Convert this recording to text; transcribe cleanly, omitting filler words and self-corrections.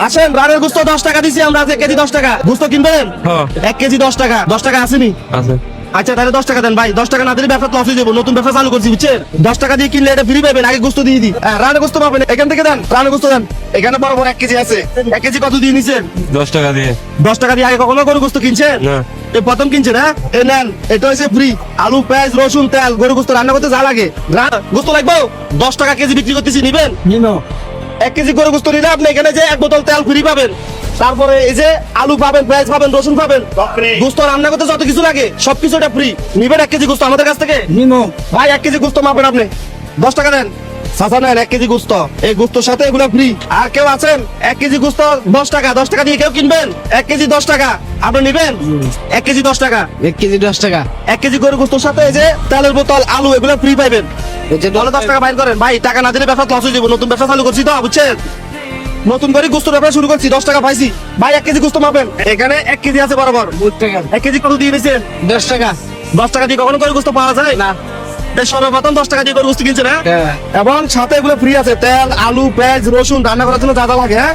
আসেন, রানের গোস্ত 10 টাকা দিছি আমরা, 1 কেজি 10 টাকা। গোস্ত কিনবেন? 1 কেজি 10 টাকা। 10 টাকা আসেনি? আছে। আচ্ছা তাহলে 10 টাকা দেন ভাই। 10 টাকা না দিলে ব্যবসা লস হয়ে যাবো। নতুন ব্যবসা চালু করছি বুঝছেন। 10 টাকা দিয়ে কিনলে এটা ফ্রি পাবেন। আগে গোস্ত দিয়ে দিই। রানের গোস্ত পাবেন, এখান থেকে দেন। রানের গোস্ত দেন। এখানে বড় 1 কেজি আছে। 1 কেজি কত দিয়ে নিছেন? 10 টাকা দিয়ে। 10 টাকা দিয়ে আগে কখনো গরু গোস্ত কিনছেন? না। এই প্রথম কিনছেন? হ্যাঁ, এই নেন, এটা হচ্ছে ফ্রি। আলু, পেঁয়াজ, রসুন, তেল, গরু গোস্ত রান্না করতে যা লাগে। গোস্ত লাগবে 10 টাকা কেজি বিক্রি করতেছি, নিবেন? 1 কেজি গরু গোস্ত নিলে আপনি এখানে যে 1 বোতল তেল ফ্রি পাবেন। তারপরে এই যে আলু পাবেন, পেঁয়াজ পাবেন, রসুন পাবেন। গোস্ত রান্না করতে যত কিছু লাগে সবকিছু এটা ফ্রি। নিবেন 1 কেজি গোস্ত আমাদের কাছ থেকে? ভাই 1 কেজি গোস্ত মাপেন আপনি। 10 টাকা দেন। সাসা নেন 1 কেজি গোস্ত। এই গোস্তর সাথে এগুলো ফ্রি। আর কেউ আছেন 1 কেজি গোস্ত 10 টাকা? 10 টাকা দিয়ে কেউ কিনবেন? 1 কেজি 10 টাকা। আপনি নিবেন? 1 কেজি 10 টাকা। 1 কেজি 10 টাকা। 1 কেজি গরু গোস্তর সাথে এই যে তেলের বোতল, আলু এগুলো ফ্রি পাইবেন। এই যে বলে 10 টাকা বাইর করেন ভাই। টাকা না দিলে ব্যবসা লস হয়ে যাবো। নতুন ব্যবসা চালু করছি তো বুঝছেন। নতুন করে গোস্ত ব্যবসা শুরু করছি। 10 টাকা পাইছি ভাই। 1 কেজি গোস্ত মাপেন। এখানে 1 কেজি আছে বরাবর। 1 কেজি কত দিয়ে নিছেন? 10 টাকা। 10 টাকা দিয়ে কখনো করে গোস্ত পাওয়া যায় না। সর্বপ্রথম 10 টাকা দিয়ে করে গোস্ত কিনছেন, হ্যাঁ? হ্যাঁ। এবং সাথে এগুলো ফ্রি আছে। তেল, আলু, পেঁয়াজ, রসুন রান্না করার জন্য যা যা লাগে, হ্যাঁ?